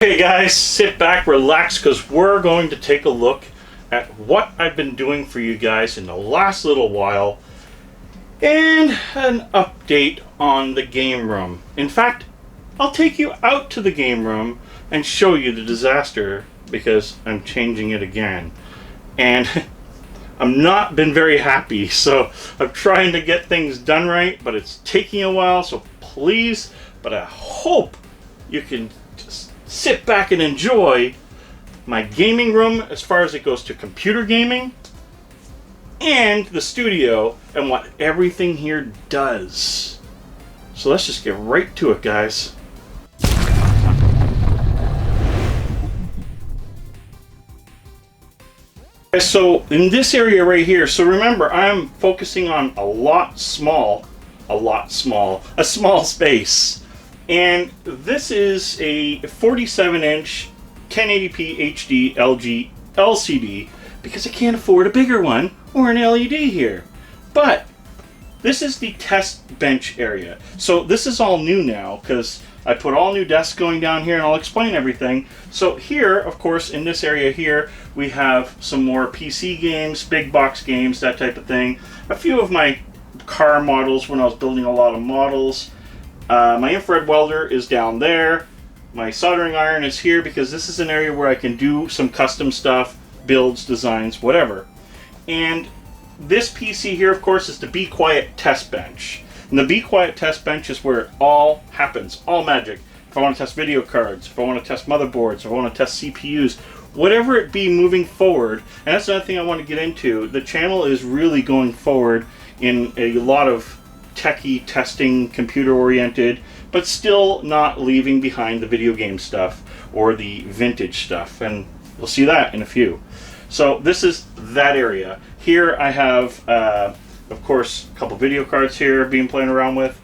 Okay guys, sit back, relax, because we're going to take a look at what I've been doing for you guys in the last little while and an update on the game room. In fact, I'll take you out to the game room and show you the disaster because I'm changing it again. And I'm not been very happy, so I'm trying to get things done right, but it's taking a while, so please, but I hope you can just sit back and enjoy my gaming room as far as it goes to computer gaming and the studio and what everything here does. So let's just get right to it, guys. So in this area right here, so remember I'm focusing on a small space. And this is a 47-inch 1080p HD LG LCD because I can't afford a bigger one or an LED here. But this is the test bench area. So this is all new now because I put all new desks going down here and I'll explain everything. So here, of course, in this area here, we have some more PC games, big box games, that type of thing. A few of my car models when I was building a lot of models. My infrared welder is down there. My soldering iron is here because this is an area where I can do some custom stuff, builds, designs, whatever. And this PC here, of course, is the Be Quiet test bench. And the Be Quiet test bench is where it all happens, all magic. If I want to test video cards, if I want to test motherboards, if I want to test CPUs, whatever it be moving forward. And that's another thing I want to get into. The channel is really going forward in a lot of techie testing, computer oriented, but still not leaving behind the video game stuff or the vintage stuff, and we'll see that in a few. So this is that area. Here I have of course a couple video cards here being playing around with.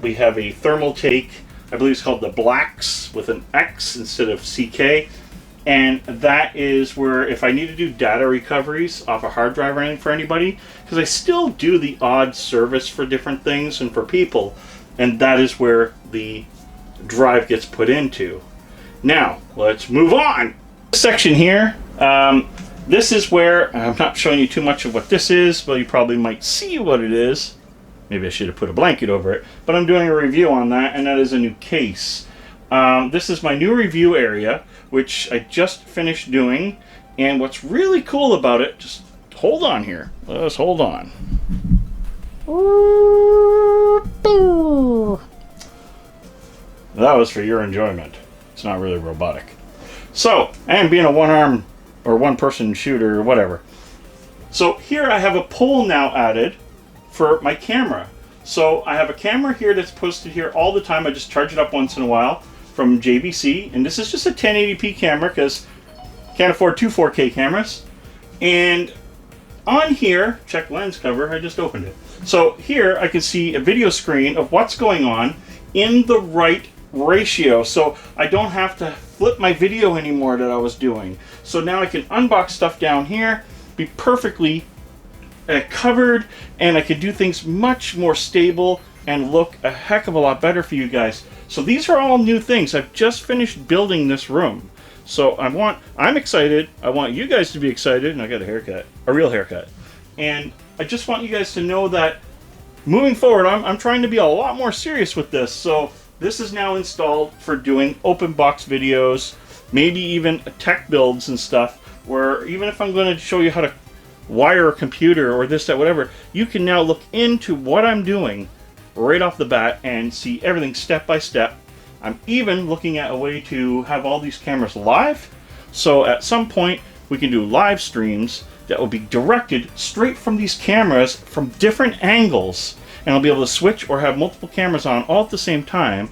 We have a thermal take, I believe it's called the Blacks with an X instead of CK, and that is where if I need to do data recoveries off a hard drive or anything for anybody, because I still do the odd service for different things and for people, and that is where the drive gets put into. Now, let's move on. This section here, this is where, I'm not showing you too much of what this is, but you probably might see what it is. Maybe I should have put a blanket over it, but I'm doing a review on that, and that is a new case. This is my new review area, which I just finished doing, and what's really cool about it, just hold on here, let's hold on. That was for your enjoyment. It's not really robotic. So, and being a one-arm or one-person shooter or whatever. So here I have a pole now added for my camera. So I have a camera here that's posted here all the time. I just charge it up once in a while from JVC, and this is just a 1080p camera because can't afford two 4K cameras. And on here, check lens cover, I just opened it. So here I can see a video screen of what's going on in the right ratio, so I don't have to flip my video anymore that I was doing. So now I can unbox stuff down here, be perfectly covered, and I can do things much more stable and look a heck of a lot better for you guys. So these are all new things. I've just finished building this room. So I'm excited. I want you guys to be excited, and I got a haircut, a real haircut. And I just want you guys to know that moving forward, I'm trying to be a lot more serious with this. So this is now installed for doing open box videos, maybe even tech builds and stuff, where even if I'm going to show you how to wire a computer or this, that, whatever, you can now look into what I'm doing right off the bat and see everything step by step. I'm even looking at a way to have all these cameras live, so at some point we can do live streams that will be directed straight from these cameras from different angles, and I'll be able to switch or have multiple cameras on all at the same time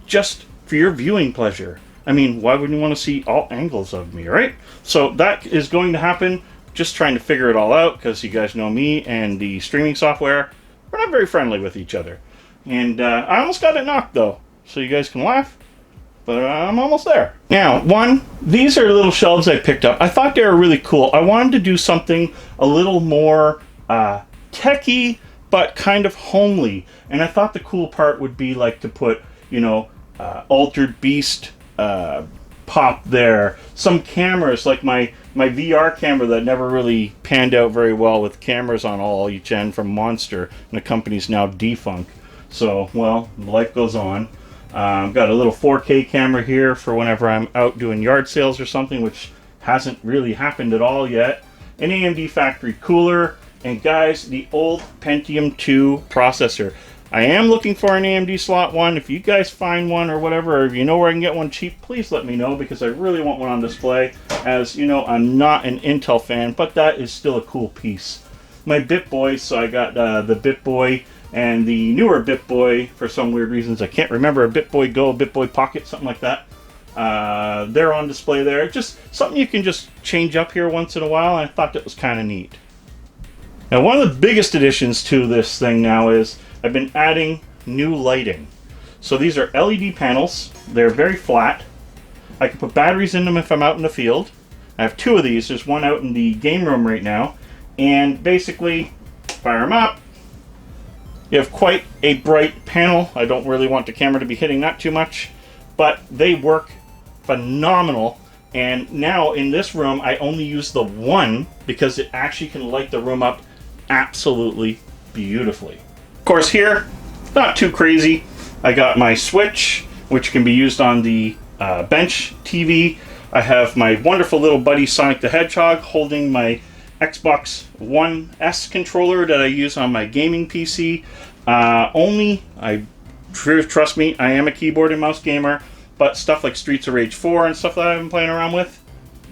just for your viewing pleasure. I mean, why wouldn't you want to see all angles of me, right? So that is going to happen. Just trying to figure it all out because you guys know me and the streaming software. We're not very friendly with each other. And I almost got it knocked though, so you guys can laugh, but I'm almost there. Now, these are little shelves I picked up. I thought they were really cool. I wanted to do something a little more techie, but kind of homely. And I thought the cool part would be like to put, you know, Altered Beast pop there. Some cameras, like my VR camera that never really panned out very well with cameras on all each end from Monster, and the company's now defunct. So, well, life goes on. Got a little 4K camera here for whenever I'm out doing yard sales or something, which hasn't really happened at all yet. An AMD factory cooler, and guys, the old Pentium 2 processor. I am looking for an AMD slot one. If you guys find one or whatever, or if you know where I can get one cheap, please let me know, because I really want one on display. As you know, I'm not an Intel fan, but that is still a cool piece. My BitBoy, so I got the BitBoy and the newer BitBoy for some weird reasons. I can't remember, a BitBoy Go, a BitBoy Pocket, something like that. They're on display there. Just something you can just change up here once in a while, and I thought that was kind of neat. Now, one of the biggest additions to this thing now is I've been adding new lighting. So these are LED panels. They're very flat. I can put batteries in them if I'm out in the field. I have two of these. There's one out in the game room right now. And basically, fire them up. You have quite a bright panel. I don't really want the camera to be hitting that too much, but they work phenomenal. And now in this room, I only use the one because it actually can light the room up absolutely beautifully. Of course, here, not too crazy. I got my Switch, which can be used on the bench TV. I have my wonderful little buddy Sonic the Hedgehog holding my Xbox One S controller that I use on my gaming PC. Trust me, I am a keyboard and mouse gamer, but stuff like Streets of Rage 4 and stuff that I've been playing around with,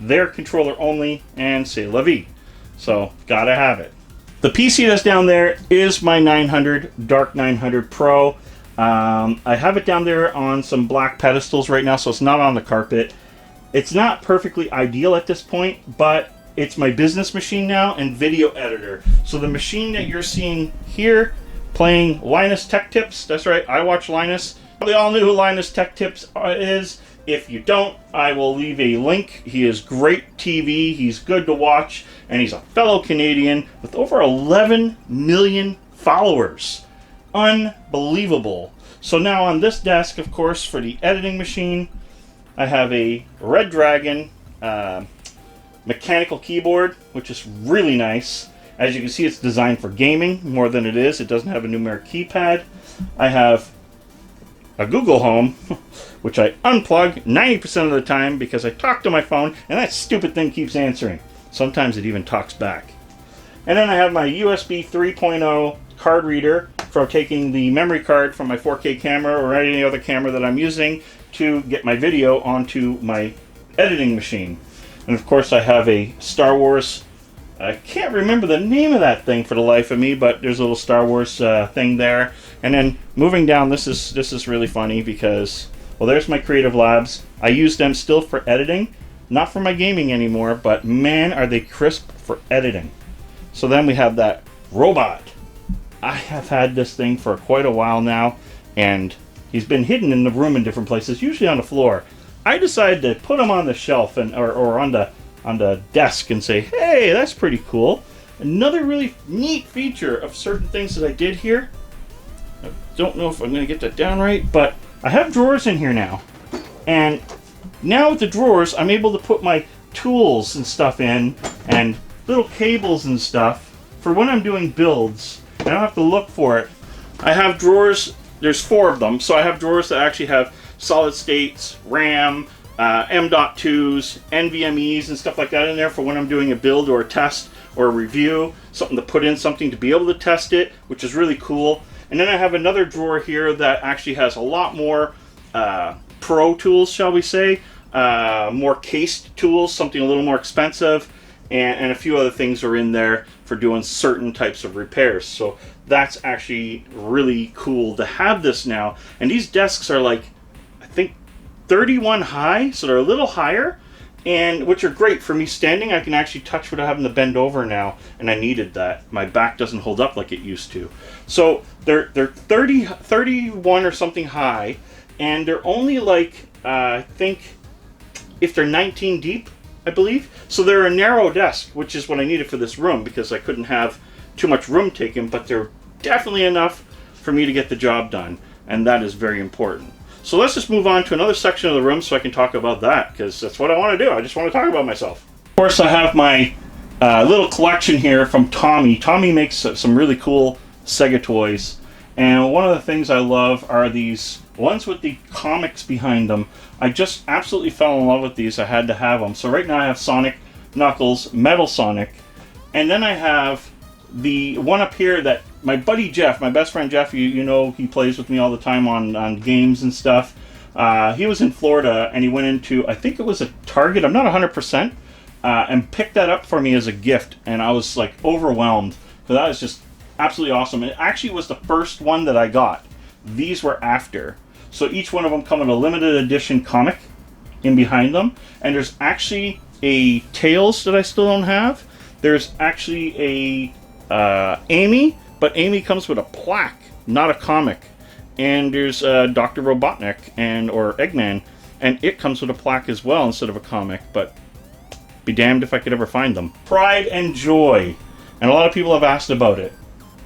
they're controller only, and c'est la vie. So, gotta have it. The PC that's down there is my 900, Dark 900 Pro. I have it down there on some black pedestals right now, so it's not on the carpet. It's not perfectly ideal at this point, but it's my business machine now and video editor. So the machine that you're seeing here, playing Linus Tech Tips, that's right, I watch Linus. Probably all knew who Linus Tech Tips is. If you don't, I will leave a link. He is great TV, he's good to watch, and he's a fellow Canadian with over 11 million followers. Unbelievable. So now on this desk, of course, for the editing machine, I have a Red Dragon mechanical keyboard, which is really nice. As you can see, it's designed for gaming more than it is. It doesn't have a numeric keypad. I have a Google Home, which I unplug 90% of the time because I talk to my phone and that stupid thing keeps answering. Sometimes it even talks back. And then I have my USB 3.0 card reader for taking the memory card from my 4K camera or any other camera that I'm using to get my video onto my editing machine. And of course I have a Star Wars, I can't remember the name of that thing for the life of me, but there's a little Star Wars thing there. And then moving down, this is really funny because, well, there's my Creative Labs. I use them still for editing, not for my gaming anymore, but man, are they crisp for editing. So then we have that robot. I have had this thing for quite a while now, and he's been hidden in the room in different places, usually on the floor. I decided to put him on the shelf and or on the desk and say, hey, that's pretty cool. Another really neat feature of certain things that I did here, I don't know if I'm going to get that down right, but I have drawers in here now. And now with the drawers, I'm able to put my tools and stuff in, and little cables and stuff for when I'm doing builds. I don't have to look for it. I have drawers, there's 4 of them, so I have drawers that actually have solid states, RAM, M.2s, NVMEs and stuff like that in there for when I'm doing a build or a test or a review, something to put in, something to be able to test it, which is really cool. And then I have another drawer here that actually has a lot more pro tools, shall we say, more cased tools, something a little more expensive, and a few other things are in there for doing certain types of repairs. So that's actually really cool to have this now. And these desks are like, I think 31 high, so they're a little higher, and which are great for me standing. I can actually touch without having to bend over now, and I needed that. My back doesn't hold up like it used to. So they're 31 or something high, and they're only like, I think, if they're 19 deep, I believe. So they're a narrow desk, which is what I needed for this room because I couldn't have too much room taken, but they're definitely enough for me to get the job done, and that is very important. So let's just move on to another section of the room so I can talk about that, because that's what I want to do. I just want to talk about myself. Of course, I have my little collection here from Tommy. Tommy makes some really cool Sega toys, and one of the things I love are these ones with the comics behind them. I just absolutely fell in love with these. I had to have them. So right now I have Sonic, Knuckles, Metal Sonic, and then I have the one up here that my buddy Jeff, my best friend Jeff, you know, he plays with me all the time on games and stuff. He was in Florida and he went into, I think it was a Target, I'm not 100%, and picked that up for me as a gift, and I was like overwhelmed. So that was just absolutely awesome. It actually was the first one that I got. These were after. So each one of them come in a limited edition comic in behind them, and there's actually a Tails that I still don't have. There's actually a Amy, but Amy comes with a plaque, not a comic. And there's Dr. Robotnik or Eggman, and it comes with a plaque as well instead of a comic, but be damned if I could ever find them. Pride and Joy, and a lot of people have asked about it.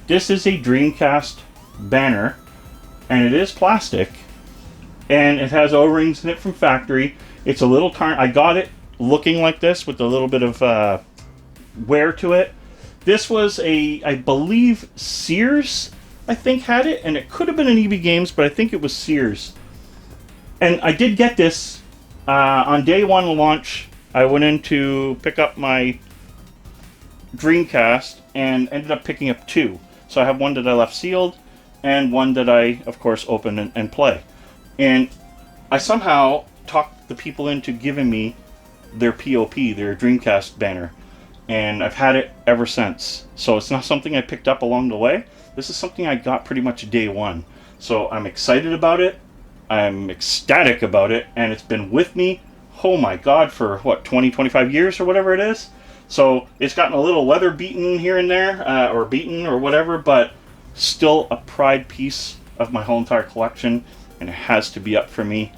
This is a Dreamcast Banner, and it is plastic, and it has O-rings in it from factory. It's a little I got it looking like this with a little bit of wear to it. This was I believe Sears, I think, had it, and it could have been an EB Games, but I think it was Sears. And I did get this on day one of launch. I went in to pick up my Dreamcast and ended up picking up two. So I have one that I left sealed and one that I, of course, open and play. And I somehow talked the people into giving me their POP, their Dreamcast Banner. And I've had it ever since. So it's not something I picked up along the way. This is something I got pretty much day one. So I'm excited about it. I'm ecstatic about it. And it's been with me, oh my God, for what, 20, 25 years or whatever it is. So it's gotten a little weather beaten here and there, or beaten or whatever, but still a pride piece of my whole entire collection. And it has to be up for me,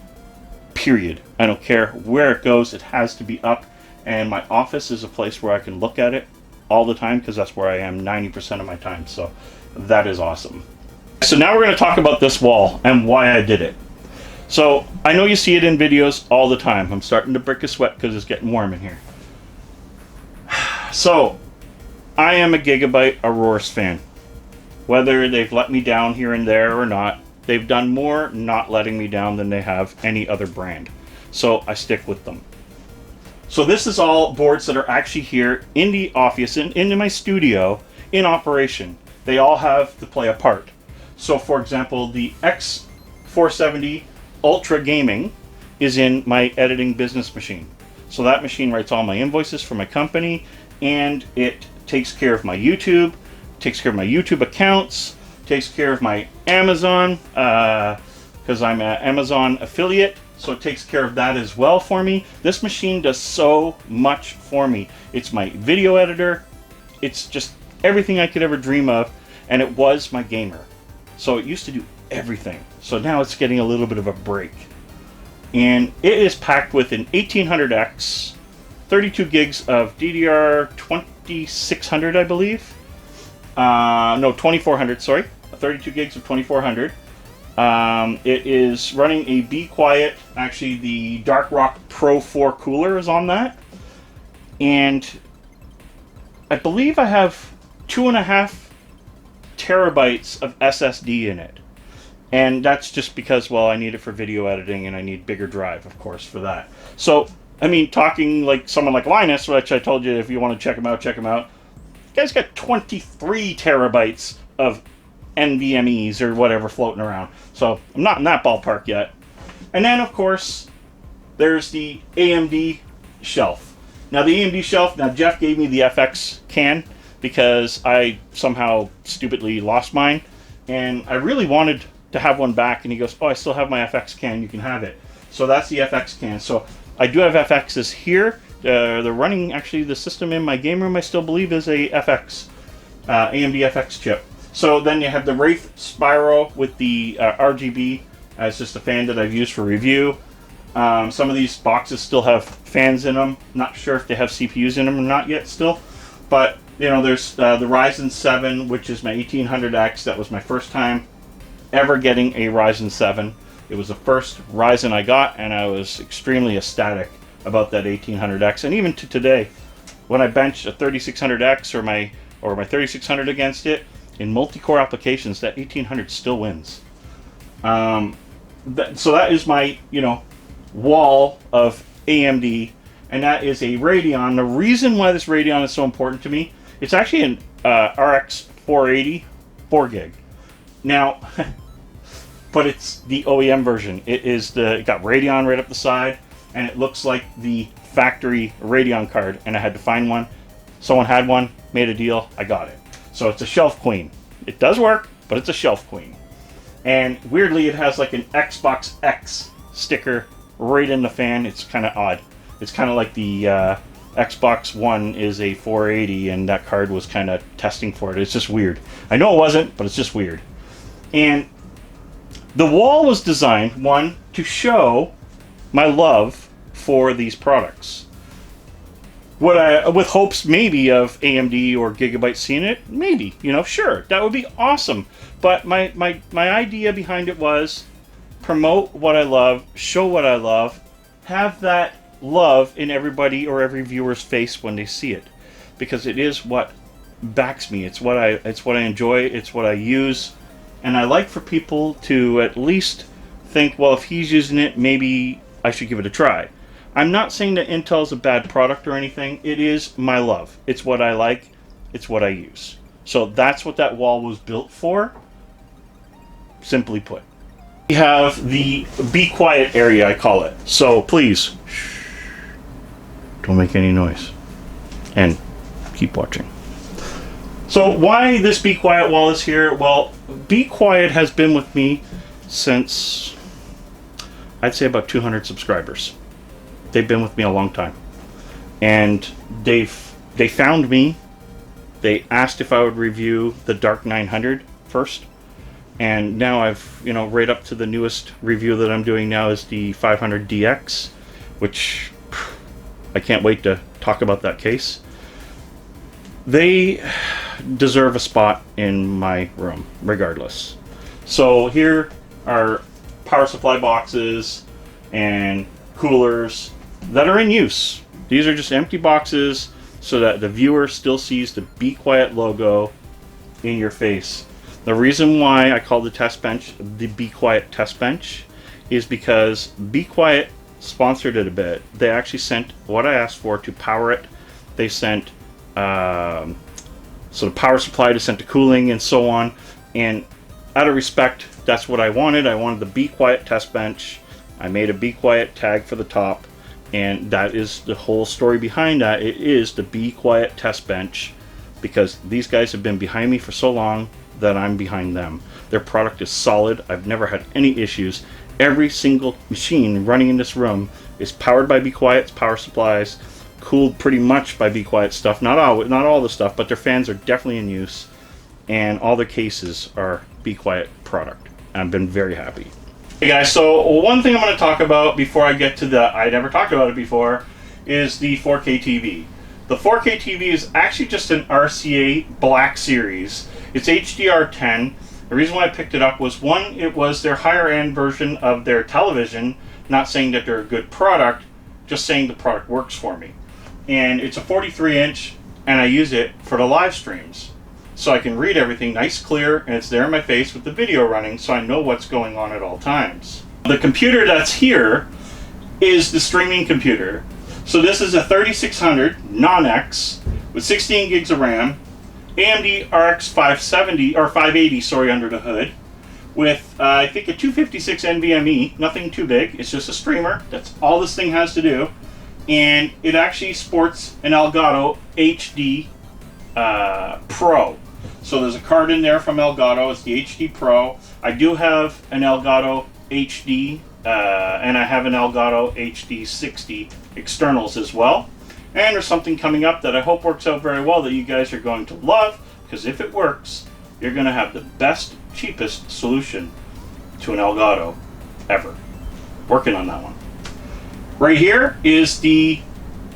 period. I don't care where it goes, it has to be up. And my office is a place where I can look at it all the time, because that's where I am 90% of my time. So that is awesome. So now we're going to talk about this wall and why I did it. So I know you see it in videos all the time. I'm starting to break a sweat because it's getting warm in here. So I am a Gigabyte Auroras fan. Whether they've let me down here and there or not, they've done more not letting me down than they have any other brand. So I stick with them. So this is all boards that are actually here in the office, in my studio, in operation. They all have to play a part. So for example, the X470 Ultra Gaming is in my editing business machine. So that machine writes all my invoices for my company, and it takes care of my YouTube, takes care of my YouTube accounts, takes care of my Amazon, because I'm an Amazon affiliate. So it takes care of that as well for me. This machine does so much for me. It's my video editor. It's just everything I could ever dream of. And it was my gamer. So it used to do everything. So now it's getting a little bit of a break. And it is packed with an 1800X, 32 gigs of DDR 2600, I believe. No, 2400, sorry. 32 gigs of 2400. It is running a Be Quiet. Actually, the Dark Rock Pro 4 cooler is on that. And I believe I have 2.5 terabytes of SSD in it. And that's just because, well, I need it for video editing and I need bigger drive, of course, for that. So, I mean, talking like someone like Linus, which I told you if you want to check him out, check him out. The guy's got 23 terabytes of NVMEs or whatever floating around. So I'm not in that ballpark yet. And then, of course, there's the AMD shelf. Now, the AMD shelf, now Jeff gave me the FX can because I somehow stupidly lost mine. And I really wanted to have one back. And he goes, oh, I still have my FX can. You can have it. So that's the FX can. So I do have FXs here. They're running, actually, the system in my game room, I still believe, is a FX, AMD FX chip. So then you have the Wraith Spyro with the RGB. It's just a fan that I've used for review. Some of these boxes still have fans in them. Not sure if they have CPUs in them or not yet still. But, you know, there's the Ryzen 7, which is my 1800X. That was my first time ever getting a Ryzen 7. It was the first Ryzen I got, and I was extremely ecstatic about that 1800X. And even to today, when I bench a 3600X or my 3600 against it, in multi-core applications, that 1800 still wins. So that is my, wall of AMD, and that is a Radeon. The reason why this Radeon is so important to me, it's actually an RX 480 4 gig. Now, but it's the OEM version. It got Radeon right up the side, and it looks like the factory Radeon card, and I had to find one. Someone had one, made a deal, I got it. So it's a shelf queen. It does work, but it's a shelf queen. And weirdly, it has like an Xbox X sticker right in the fan. It's kind of odd. It's kind of like the Xbox One is a 480, and that card was kind of testing for it. It's just weird. I know it wasn't, but it's just weird. And the wall was designed, one, to show my love for these products. With hopes maybe of AMD or Gigabyte seeing it, maybe, sure, that would be awesome. But my idea behind it was promote what I love, show what I love, have that love in everybody or every viewer's face when they see it, because it is what backs me. It's what I enjoy. It's what I use, and I like for people to at least think, well, if he's using it, maybe I should give it a try. I'm not saying that Intel is a bad product or anything. It is my love. It's what I like. It's what I use. So that's what that wall was built for, simply put. We have the be quiet area, I call it. So please, shh, don't make any noise. And keep watching. So why this be quiet wall is here? Well, be quiet has been with me since, I'd say, about 200 subscribers. They've been with me a long time, and they found me. They asked if I would review the Dark 900 first, and now I've right up to the newest review that I'm doing now is the 500DX, which I can't wait to talk about that case. They deserve a spot in my room regardless. So here are power supply boxes and coolers that are in use. These are just empty boxes so that the viewer still sees the Be Quiet logo in your face. The reason why I call the test bench the Be Quiet test bench is because Be Quiet sponsored it a bit. They actually sent what I asked for to power it. They sent the power supply to send to cooling and so on. And out of respect, that's what I wanted. I wanted the Be Quiet test bench. I made a Be Quiet tag for the top, and that is the whole story behind that. It is the Be Quiet test bench, because these guys have been behind me for so long that I'm behind them. Their product is solid. I've never had any issues. Every single machine running in this room is powered by Be Quiet's power supplies, cooled pretty much by Be Quiet stuff. Not all the stuff, but their fans are definitely in use, and all their cases are Be Quiet product. I've been very happy. Hey guys, so one thing I'm going to talk about before I get to the I never talked about it before is the 4K TV. The 4K TV is actually just an RCA Black Series. It's HDR10. The reason why I picked it up was, one, it was their higher end version of their television. Not saying that they're a good product, just saying the product works for me. And it's a 43 inch, and I use it for the live streams. So I can read everything nice, clear, and it's there in my face with the video running, so I know what's going on at all times. The computer that's here is the streaming computer. So this is a 3600 non-X with 16 gigs of RAM, AMD RX 570 or 580, sorry, under the hood, with I think a 256 NVMe. Nothing too big. It's just a streamer. That's all this thing has to do, and it actually sports an Elgato HD Pro. So there's a card in there from Elgato. It's the HD Pro. I do have an Elgato HD, and I have an Elgato HD 60 externals as well. And there's something coming up that I hope works out very well that you guys are going to love, because if it works, you're going to have the best, cheapest solution to an Elgato ever. Working on that one. Right here is the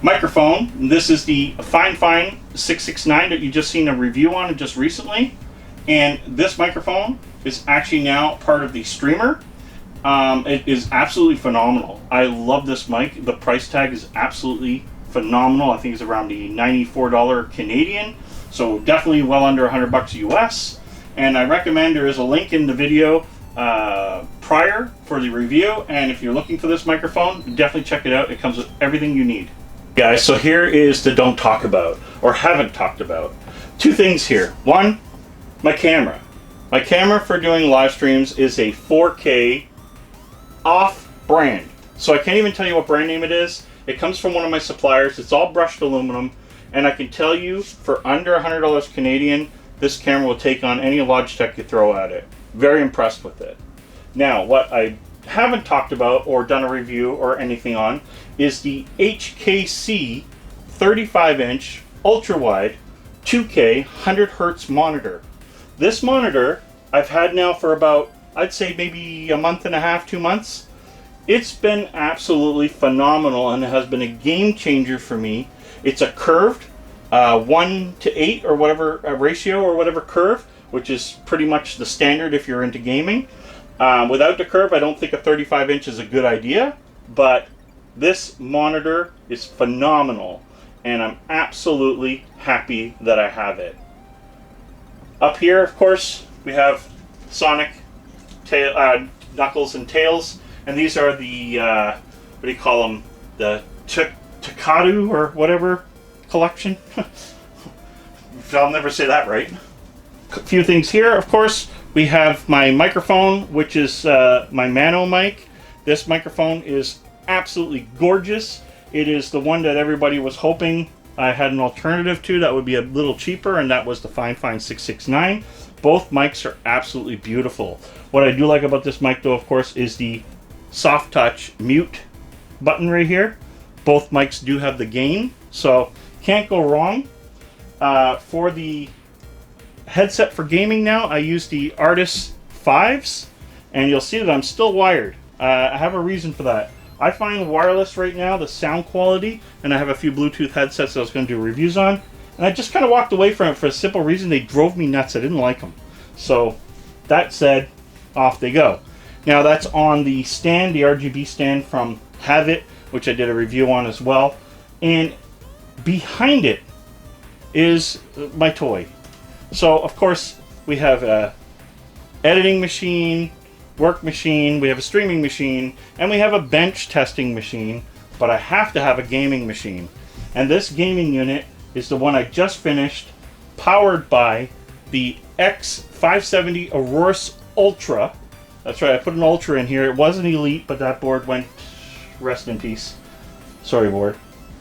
microphone. This is the Fine 669 that you just seen a review on just recently, and this microphone is actually now part of the streamer. It is absolutely phenomenal. I love this mic. The price tag is absolutely phenomenal. I think it's around the $94 Canadian, so definitely well under $100 US. And I recommend, there is a link in the video prior for the review, and if you're looking for this microphone, definitely check it out. It comes with everything you need. Guys, so here is the don't talk about, or haven't talked about. Two things here. One, my camera. My camera for doing live streams is a 4K off-brand. So I can't even tell you what brand name it is. It comes from one of my suppliers. It's all brushed aluminum, and I can tell you for under $100 Canadian, this camera will take on any Logitech you throw at it. Very impressed with it. Now, what I haven't talked about or done a review or anything on is the HKC 35-inch ultra-wide 2K 100 Hz monitor. This monitor I've had now for about, I'd say maybe a month and a half, 2 months. It's been absolutely phenomenal and it has been a game changer for me. It's a curved 1:8 or whatever ratio or whatever curve, which is pretty much the standard if you're into gaming. Without the curve, I don't think a 35-inch is a good idea, but this monitor is phenomenal and I'm absolutely happy that I have it. Up here, of course, we have Sonic, Knuckles and Tails, and these are the, what do you call them, the Takadu or whatever collection. I'll never say that right. A few things here, of course. We have my microphone, which is my Mano mic. This microphone is absolutely gorgeous. It is the one that everybody was hoping I had an alternative to that would be a little cheaper, and that was the Fine 669. Both mics are absolutely beautiful. What I do like about this mic, though, of course, is the soft touch mute button right here. Both mics do have the gain, so can't go wrong. For the headset for gaming now, I use the Artis 5s, and you'll see that I'm still wired. I have a reason for that. I find wireless right now, the sound quality, and I have a few Bluetooth headsets that I was going to do reviews on, and I just kind of walked away from it for a simple reason. They drove me nuts. I didn't like them. So that said, off they go. Now that's on the stand, the RGB stand from Have It, which I did a review on as well. And behind it is my toy. So of course we have a editing machine, work machine, we have a streaming machine, and we have a bench testing machine, but I have to have a gaming machine. And this gaming unit is the one I just finished, powered by the X570 Aurorus Ultra. That's right, I put an Ultra in here. It was an Elite, but that board went, rest in peace. Sorry, board.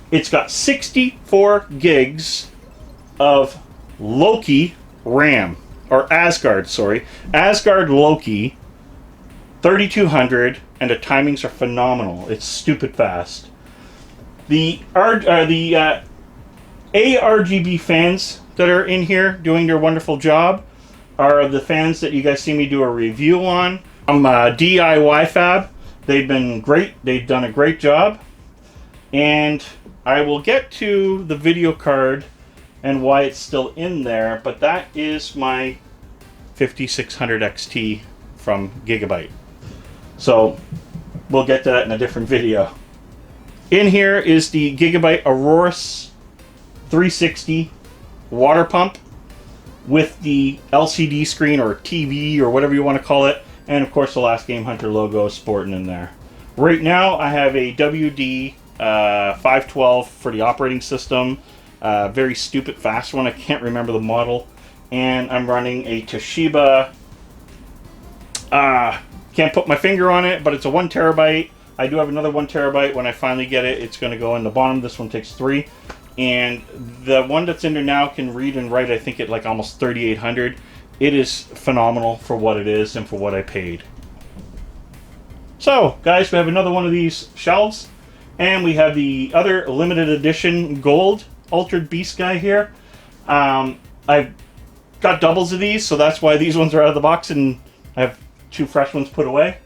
It's got 64 gigs of Loki RAM, or Asgard, sorry. Asgard Loki 3200, and the timings are phenomenal. It's stupid fast. The ARGB fans that are in here doing their wonderful job are the fans that you guys see me do a review on. I'm DIY Fab. They've been great. They've done a great job. And I will get to the video card and why it's still in there, but that is my 5600 XT from Gigabyte. So we'll get to that in a different video. In here is the Gigabyte Aurorus 360 water pump with the LCD screen or TV or whatever you want to call it, and of course the LastGameHunter logo sporting in there. Right now I have a WD 512 for the operating system, very stupid fast one, I can't remember the model, and I'm running a Toshiba, can't put my finger on it, but it's a 1 terabyte. I do have another 1 terabyte. When I finally get it, it's going to go in the bottom. This one takes 3. And the one that's in there now can read and write, I think, at like almost 3800. It is phenomenal for what it is and for what I paid. So, guys, we have another one of these shelves. And we have the other limited edition gold Altered Beast guy here. I've got doubles of these, so that's why these ones are out of the box, and I have 2 fresh ones put away.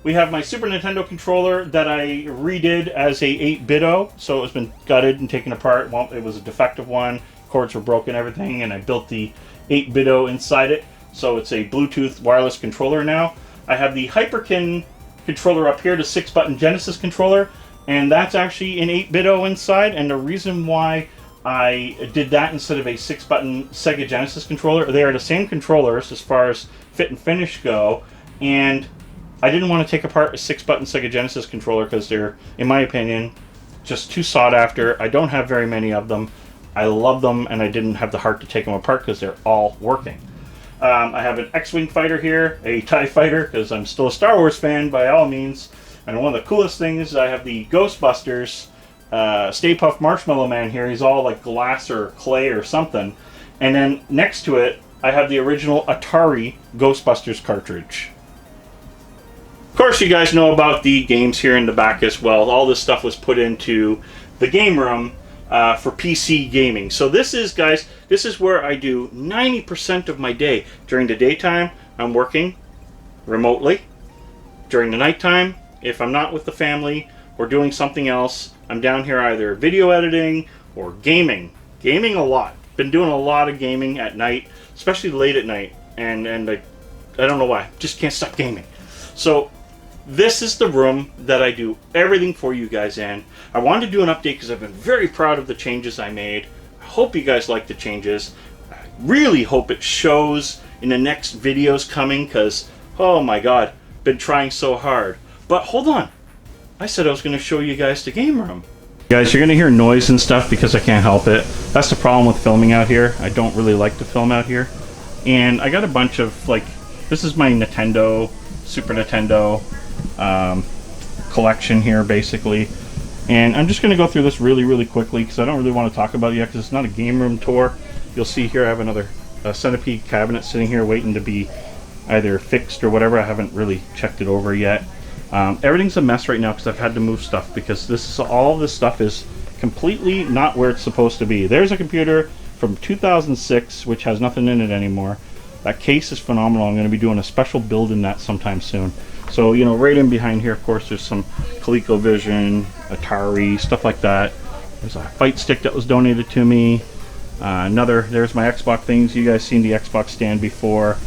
We have my Super Nintendo controller that I redid as a 8-bit-o, so it's been gutted and taken apart. Well, it was a defective one, cords were broken, everything, and I built the 8-bit-o inside it, so it's a Bluetooth wireless controller now. I have the Hyperkin controller up here, the 6-button Genesis controller, and that's actually an 8-bit-O inside. And the reason why I did that instead of a 6-button Sega Genesis controller, they are the same controllers as far as fit and finish go, and I didn't want to take apart a 6-button Sega Genesis controller because they're, in my opinion, just too sought after. I don't have very many of them. I love them, and I didn't have the heart to take them apart because they're all working. I have an X-Wing fighter here, a TIE fighter, because I'm still a Star Wars fan by all means. And one of the coolest things is I have the Ghostbusters Stay Puft Marshmallow Man here. He's all like glass or clay or something. And then next to it, I have the original Atari Ghostbusters cartridge. Of course, you guys know about the games here in the back as well. All this stuff was put into the game room for PC gaming. So this is, guys, this is where I do 90% of my day. During the daytime, I'm working remotely. During the nighttime, if I'm not with the family or doing something else, I'm down here either video editing or gaming. Gaming a lot. Been doing a lot of gaming at night, especially late at night. And I don't know why. Just can't stop gaming. So this is the room that I do everything for you guys in. I wanted to do an update because I've been very proud of the changes I made. I hope you guys like the changes. I really hope it shows in the next videos coming because, oh my god, been trying so hard. But hold on. I said I was going to show you guys the game room. Guys, you're going to hear noise and stuff because I can't help it. That's the problem with filming out here. I don't really like to film out here. And I got a bunch of, like, this is my Nintendo, Super Nintendo collection here, basically. And I'm just going to go through this really quickly because I don't really want to talk about it yet because it's not a game room tour. You'll see here I have another centipede cabinet sitting here waiting to be either fixed or whatever. I haven't really checked it over yet. Everything's a mess right now because I've had to move stuff because all this stuff is completely not where it's supposed to be. There's a computer from 2006 which has nothing in it anymore. That case is phenomenal. I'm going to be doing a special build in that sometime soon. So, you know, right in behind here, of course, there's some ColecoVision, Atari, stuff like that. There's a fight stick that was donated to me. There's my Xbox things. You guys seen the Xbox stand before,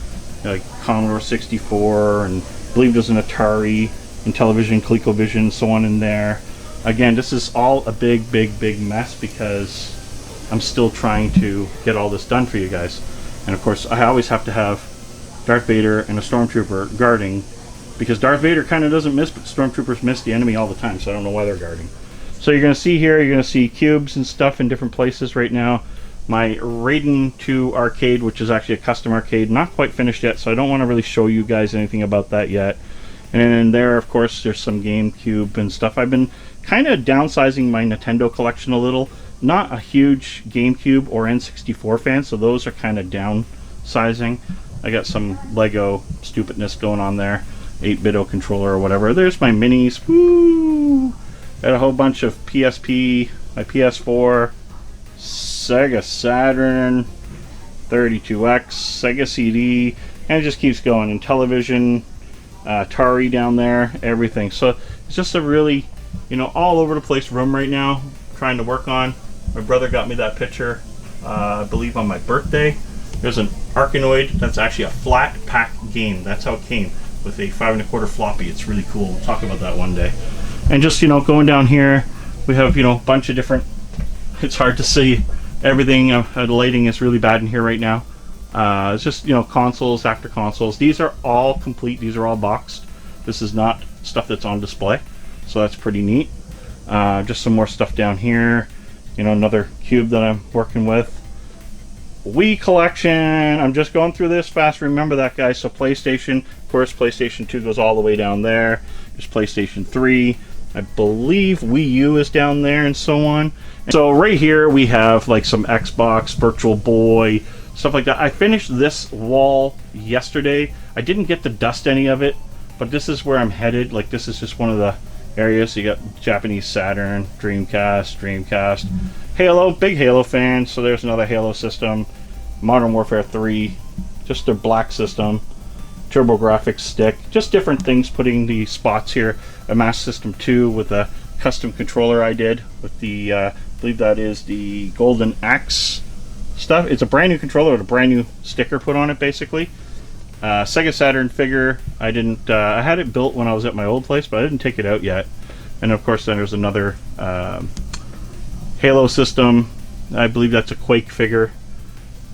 like Commodore 64, and I believe there's an Atari, Intellivision, ColecoVision, so on in there. Again, this is all a big mess because I'm still trying to get all this done for you guys. And of course, I always have to have Darth Vader and a Stormtrooper guarding because Darth Vader kind of doesn't miss, but Stormtroopers miss the enemy all the time, so I don't know why they're guarding. So you're going to see here, you're going to see cubes and stuff in different places right now. My Raiden 2 arcade, which is actually a custom arcade, not quite finished yet, so I don't want to really show you guys anything about that yet. And then in there, of course, there's some GameCube and stuff. I've been kind of downsizing my Nintendo collection a little. Not a huge GameCube or N64 fan, so those are kind of downsizing. I got some Lego stupidness going on there. 8-bit-O controller or whatever. There's my minis. Woo! Got a whole bunch of PSP, my PS4, Sega Saturn, 32X, Sega CD, and it just keeps going. And television, Atari down there, everything. So it's just a really, you know, all over the place room right now, trying to work on. My brother got me that picture, I believe on my birthday. There's an Arkanoid that's actually a flat pack game. That's how it came, with a 5 1/4 floppy. It's really cool. We'll talk about that one day. And just, you know, going down here, we have, you know, a bunch of different, it's hard to see everything. The lighting is really bad in here right now. It's just, you know, consoles after consoles. These are all complete. These are all boxed. This is not stuff that's on display, so that's pretty neat. Just some more stuff down here. You know, another cube that I'm working with. Wii collection. I'm just going through this fast. Remember that, guys. So PlayStation, of course, PlayStation 2 goes all the way down there. There's PlayStation 3. I believe Wii U is down there and so on. So right here we have like some Xbox, Virtual Boy, stuff like that. I finished this wall yesterday. I didn't get to dust any of it, but this is where I'm headed. Like, this is just one of the areas. You got Japanese Saturn, Dreamcast, Halo, big Halo fan, so there's another Halo system. Modern Warfare 3, just their black system. TurboGrafx stick, just different things, putting the spots here. A Master System 2 with a custom controller I did with the, I believe that is the Golden Axe stuff. It's a brand new controller with a brand new sticker put on it, basically. Sega Saturn figure. I didn't. I had it built when I was at my old place, but I didn't take it out yet. And of course, then there's another Halo system. I believe that's a Quake figure.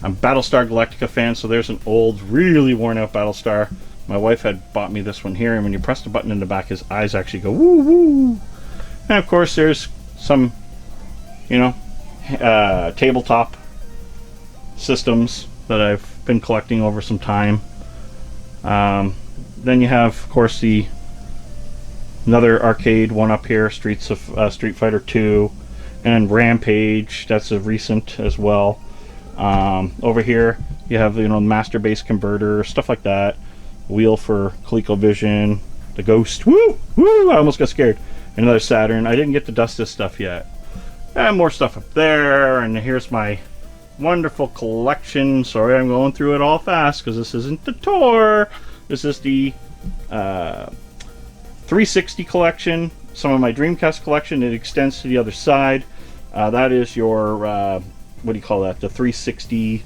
I'm Battlestar Galactica fan, so there's an old, really worn out Battlestar. My wife had bought me this one here, and when you press the button in the back, his eyes actually go woo woo. And of course, there's some, you know, tabletop systems that I've been collecting over some time. Then you have, of course, another arcade one up here, Street Fighter 2, and Rampage. That's a recent as well. Over here you have, you know, master base converter, stuff like that. Wheel for ColecoVision, the Ghost. Woo! Woo! I almost got scared. Another Saturn. I didn't get to dust this stuff yet. And more stuff up there. And here's my wonderful collection. Sorry, I'm going through it all fast because this isn't the tour. This is the 360 collection. Some of my Dreamcast collection. It extends to the other side. That is your what do you call that? The 360.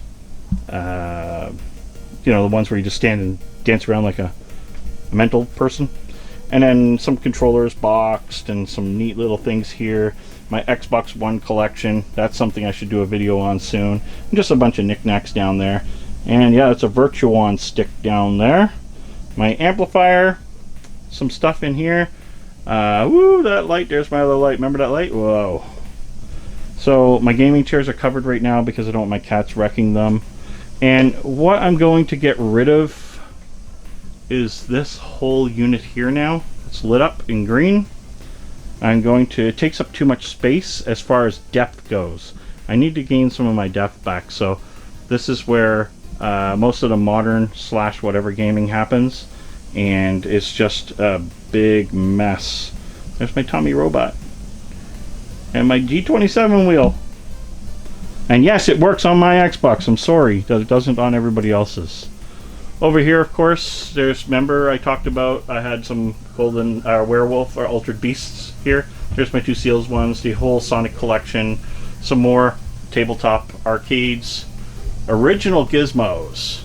You know, the ones where you just stand and dance around like a mental person. And then some controllers boxed and some neat little things here. My Xbox One collection. That's something I should do a video on soon. And just a bunch of knickknacks down there. And yeah, it's a Virtuon stick down there. My amplifier. Some stuff in here. Woo, that light. There's my other light. Remember that light? Whoa. So my gaming chairs are covered right now because I don't want my cats wrecking them. And what I'm going to get rid of is this whole unit here now. It's lit up in green. It takes up too much space as far as depth goes. I need to gain some of my depth back. So this is where most of the modern / whatever gaming happens. And it's just a big mess. There's my Tommy Robot. And my G27 wheel. And yes, it works on my Xbox. I'm sorry that it doesn't on everybody else's. Over here, of course, remember I talked about I had some golden werewolf or altered beasts here. Here's my 2 seals ones, the whole Sonic collection, some more tabletop arcades, original gizmos,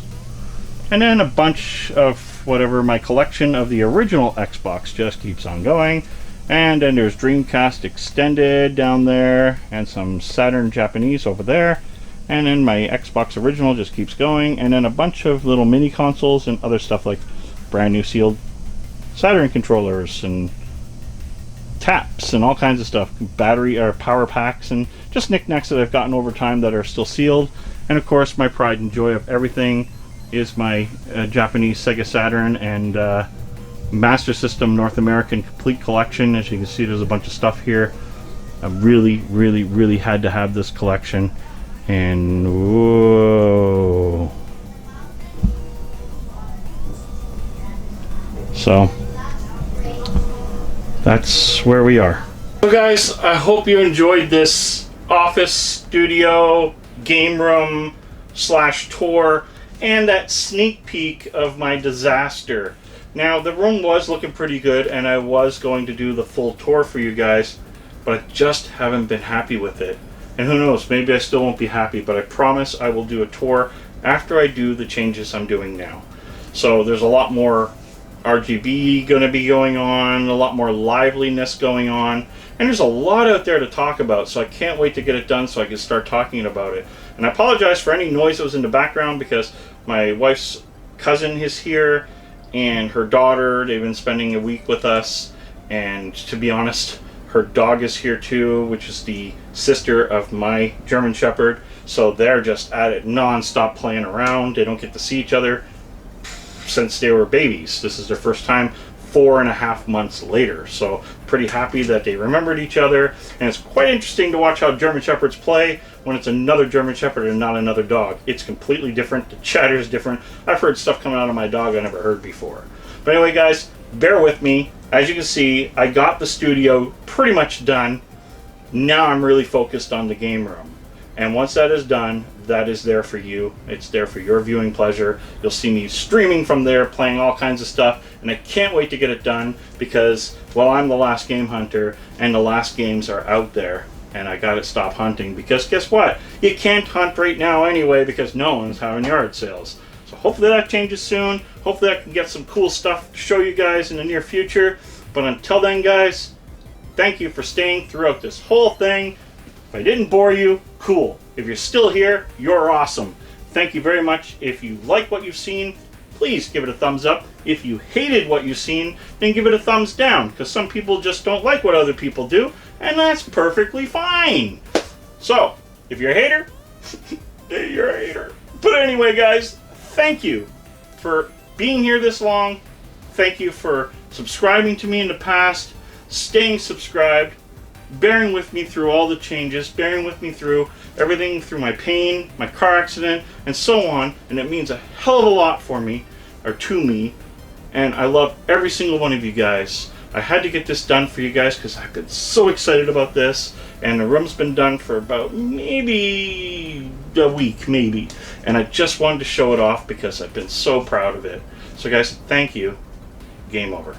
and then a bunch of whatever. My collection of the original Xbox just keeps on going. And then there's Dreamcast Extended down there, and some Saturn Japanese over there. And then my Xbox original just keeps going, and then a bunch of little mini consoles and other stuff like brand new sealed Saturn controllers and taps and all kinds of stuff, battery or power packs, and just knickknacks that I've gotten over time that are still sealed. And of course, my pride and joy of everything is my Japanese Sega Saturn and Master System North American complete collection. As you can see, there's a bunch of stuff here. I really had to have this collection. And whoa. So that's where we are. So guys, I hope you enjoyed this office, studio, game room / tour, and that sneak peek of my disaster. Now, the room was looking pretty good, and I was going to do the full tour for you guys, but I just haven't been happy with it. And who knows, maybe I still won't be happy, but I promise I will do a tour after I do the changes I'm doing now. So there's a lot more RGB going to be going on, a lot more liveliness going on, and there's a lot out there to talk about, so I can't wait to get it done so I can start talking about it. And I apologize for any noise that was in the background because my wife's cousin is here, and her daughter. They've been spending a week with us, and to be honest, her dog is here too, which is the sister of my German Shepherd. So they're just at it non-stop playing around. They don't get to see each other since they were babies. This is their first time 4.5 months later. So pretty happy that they remembered each other, and it's quite interesting to watch how German Shepherds play when it's another German Shepherd and not another dog. It's completely different. The chatter is different. I've heard stuff coming out of my dog I never heard before. But anyway, guys, bear with me. As you can see, I got the studio pretty much done. Now I'm really focused on the game room. And once that is done, that is there for you. It's there for your viewing pleasure. You'll see me streaming from there, playing all kinds of stuff, and I can't wait to get it done because, well, I'm the last game hunter, and the last games are out there, and I gotta stop hunting because guess what? You can't hunt right now anyway because no one's having yard sales. So hopefully that changes soon. Hopefully I can get some cool stuff to show you guys in the near future. But until then, guys, thank you for staying throughout this whole thing. If I didn't bore you, cool. If you're still here, you're awesome. Thank you very much. If you like what you've seen, please give it a thumbs up. If you hated what you've seen, then give it a thumbs down, because some people just don't like what other people do, and that's perfectly fine. So, if you're a hater, you're a hater. But anyway, guys, thank you for being here this long. Thank you for subscribing to me in the past, staying subscribed, bearing with me through all the changes, bearing with me through everything, through my pain, my car accident, and so on. And it means a hell of a lot for me, or to me. And I love every single one of you guys. I had to get this done for you guys because I've been so excited about this. And the room's been done for about maybe a week, maybe. And I just wanted to show it off because I've been so proud of it. So guys, thank you. Game over.